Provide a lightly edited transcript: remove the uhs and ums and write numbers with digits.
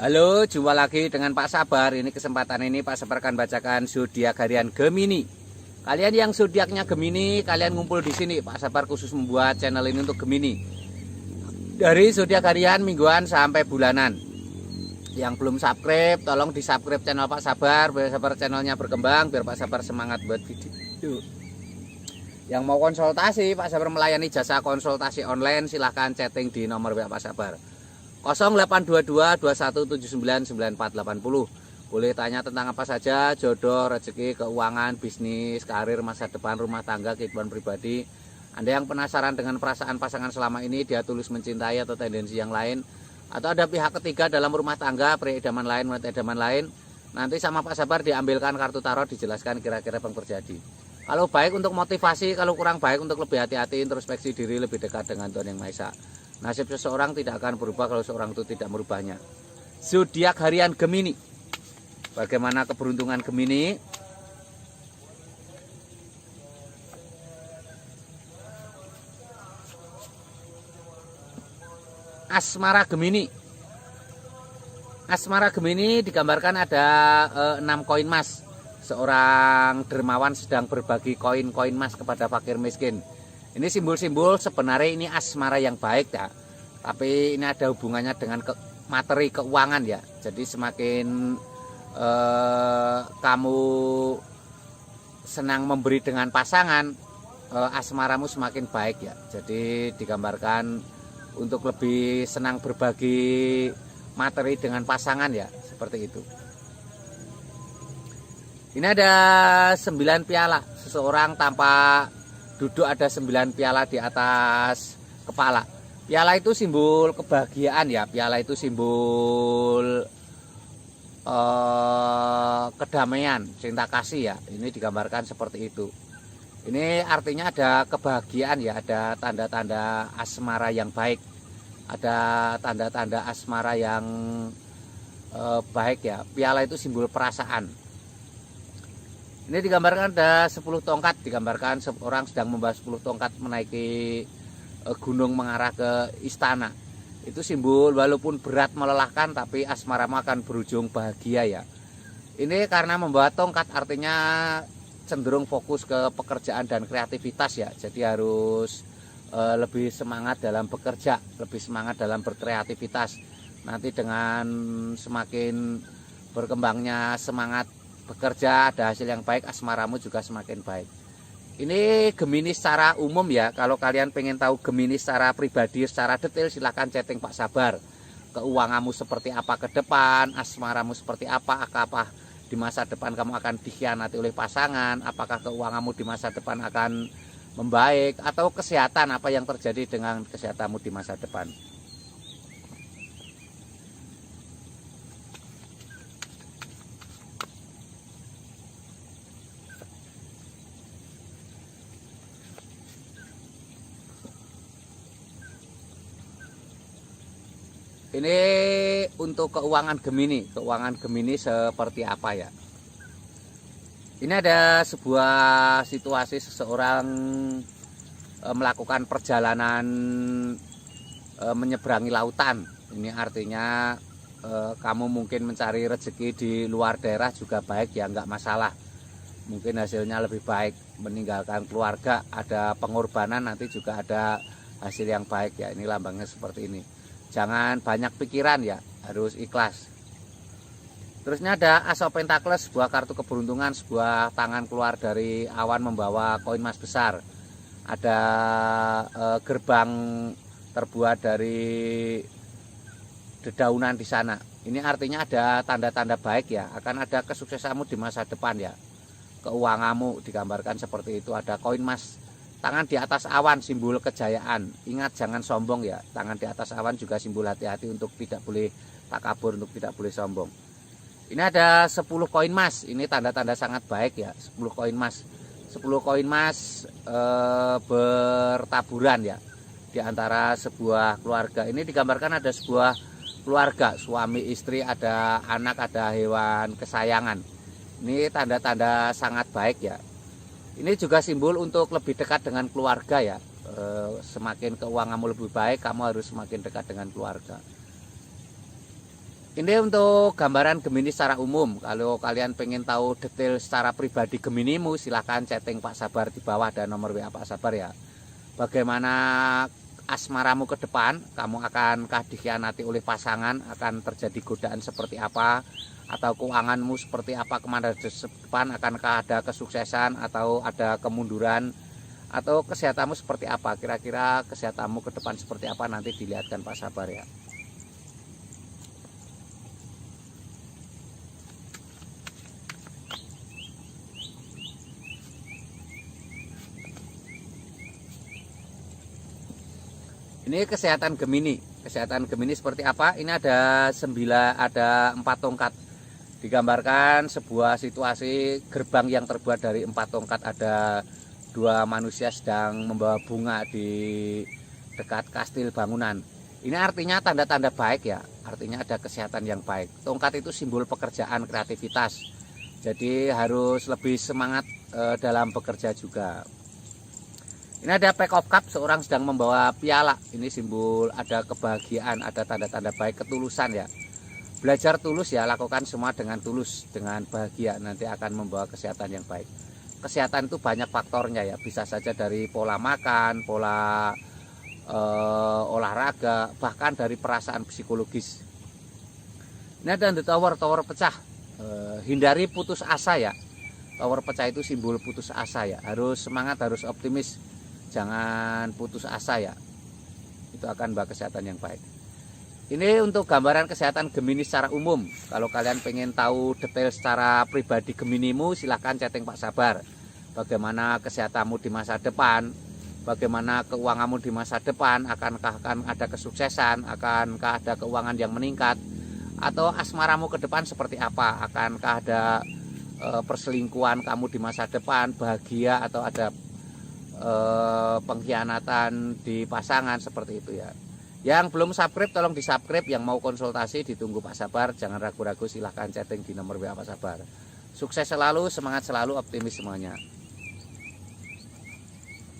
Halo, jumpa lagi dengan Pak Sabar. Ini kesempatan ini Pak Sabar akan bacakan zodiak harian Gemini. Kalian yang zodiaknya Gemini, kalian ngumpul di sini. Pak Sabar khusus membuat channel ini untuk Gemini. Dari zodiak harian, mingguan sampai bulanan. Yang belum subscribe, tolong di subscribe channel Pak Sabar biar Sabar channelnya berkembang, biar Pak Sabar semangat buat video. Yang mau konsultasi, Pak Sabar melayani jasa konsultasi online. Silahkan chatting di nomor WA Pak Sabar 0822 2179 9480. Boleh tanya tentang apa saja, jodoh, rezeki, keuangan, bisnis, karir, masa depan, rumah tangga, kehidupan pribadi. Anda yang penasaran dengan perasaan pasangan selama ini, dia tulus mencintai atau tendensi yang lain, atau ada pihak ketiga dalam rumah tangga, pria idaman lain, wanita idaman lain, nanti sama Pak Sabar diambilkan kartu tarot, dijelaskan kira-kira apa yang terjadi. Kalau baik untuk motivasi, kalau kurang baik untuk lebih hati-hati, introspeksi diri, lebih dekat dengan Tuhan Yang Maha Esa. Nasib seseorang tidak akan berubah kalau seorang itu tidak merubahnya. Zodiak harian Gemini. Bagaimana keberuntungan Gemini? Asmara Gemini. Asmara Gemini digambarkan ada 6 koin emas. Seorang dermawan sedang berbagi koin-koin emas kepada fakir miskin. Ini simbol-simbol sebenarnya ini asmara yang baik ya. Tapi ini ada hubungannya dengan materi keuangan ya. Jadi semakin kamu senang memberi dengan pasangan, asmaramu semakin baik ya. Jadi digambarkan untuk lebih senang berbagi materi dengan pasangan ya, seperti itu. Ini ada 9 piala. Seseorang tanpa duduk ada 9 piala di atas kepala. Piala itu simbol kebahagiaan ya. Piala itu simbol kedamaian, cinta kasih ya. Ini digambarkan seperti itu. Ini artinya ada kebahagiaan ya. Ada tanda-tanda asmara yang baik. Ada tanda-tanda asmara yang baik ya. Piala itu simbol perasaan. Ini digambarkan ada 10 tongkat, digambarkan seorang sedang membawa 10 tongkat menaiki gunung mengarah ke istana. Itu simbol walaupun berat melelahkan tapi asmaramu akan berujung bahagia ya. Ini karena membawa tongkat artinya cenderung fokus ke pekerjaan dan kreativitas ya. Jadi harus lebih semangat dalam bekerja, lebih semangat dalam berkreativitas. Nanti dengan semakin berkembangnya semangat bekerja, ada hasil yang baik, asmaramu juga semakin baik. Ini Gemini secara umum ya. Kalau kalian pengen tahu Gemini secara pribadi, secara detail, silahkan chatting Pak Sabar. Keuanganmu seperti apa ke depan, asmaramu seperti apa di masa depan kamu akan dikhianati oleh pasangan, apakah keuanganmu di masa depan akan membaik, atau kesehatan, apa yang terjadi dengan kesehatanmu di masa depan. Ini untuk keuangan Gemini. Keuangan Gemini seperti apa ya? Ini ada sebuah situasi seseorang melakukan perjalanan menyeberangi lautan. Ini artinya kamu mungkin mencari rezeki di luar daerah juga baik ya, nggak masalah. Mungkin hasilnya lebih baik, meninggalkan keluarga, ada pengorbanan, nanti juga ada hasil yang baik ya. Ini lambangnya seperti ini. Jangan banyak pikiran ya, harus ikhlas. Terusnya ada As of Pentacles, sebuah kartu keberuntungan, sebuah tangan keluar dari awan membawa koin emas besar. Ada gerbang terbuat dari dedaunan di sana. Ini artinya ada tanda-tanda baik ya, akan ada kesuksesanmu di masa depan ya. Keuanganmu digambarkan seperti itu, ada koin emas. Tangan di atas awan simbol kejayaan. Ingat jangan sombong ya. Tangan di atas awan juga simbol hati-hati untuk tidak boleh takabur, untuk tidak boleh sombong. Ini ada 10 koin emas. Ini tanda-tanda sangat baik ya. 10 koin emas. 10 koin emas bertaburan ya di antara sebuah keluarga. Ini digambarkan ada sebuah keluarga, suami, istri, ada anak, ada hewan kesayangan. Ini tanda-tanda sangat baik ya. Ini juga simbol untuk lebih dekat dengan keluarga ya. Semakin keuanganmu lebih baik, kamu harus semakin dekat dengan keluarga. Ini untuk gambaran Gemini secara umum. Kalau kalian pengen tahu detail secara pribadi Geminimu, silahkan chatting Pak Sabar di bawah, ada nomor WA Pak Sabar ya. Bagaimana asmaramu ke depan, kamu akankah dikhianati oleh pasangan, akan terjadi godaan seperti apa, atau keuanganmu seperti apa kemana depan, akankah ada kesuksesan atau ada kemunduran, atau kesehatanmu seperti apa, kira-kira kesehatanmu ke depan seperti apa, nanti dilihatkan Pak Sabar ya. Ini kesehatan Gemini. Kesehatan Gemini seperti apa? Ini ada 4 tongkat. Digambarkan sebuah situasi gerbang yang terbuat dari 4 tongkat. Ada 2 manusia sedang membawa bunga di dekat kastil bangunan. Ini artinya tanda-tanda baik ya. Artinya ada kesehatan yang baik. Tongkat itu simbol pekerjaan, kreativitas. Jadi harus lebih semangat dalam bekerja juga. Ini ada pack of cup, seorang sedang membawa piala. Ini simbol ada kebahagiaan, ada tanda-tanda baik, ketulusan ya. Belajar tulus ya, lakukan semua dengan tulus, dengan bahagia, nanti akan membawa kesehatan yang baik. Kesehatan itu banyak faktornya ya, bisa saja dari pola makan, pola olahraga, bahkan dari perasaan psikologis. Ini ada the tower pecah. Hindari putus asa ya. Tower pecah itu simbol putus asa ya. Harus semangat, harus optimis. Jangan putus asa ya. Itu akan membawa kesehatan yang baik. Ini untuk gambaran kesehatan Gemini secara umum. Kalau kalian pengen tahu detail secara pribadi Geminimu, silahkan chatting Pak Sabar. Bagaimana kesehatanmu di masa depan, bagaimana keuanganmu di masa depan, akankah akan ada kesuksesan, akankah ada keuangan yang meningkat, atau asmaramu ke depan seperti apa, akankah ada perselingkuhan kamu di masa depan, bahagia, atau ada pengkhianatan di pasangan, seperti itu ya. Yang belum subscribe tolong di subscribe, yang mau konsultasi ditunggu Pak Sabar, jangan ragu-ragu, silahkan chatting di nomor WA Pak Sabar. Sukses selalu, semangat selalu, optimis semuanya.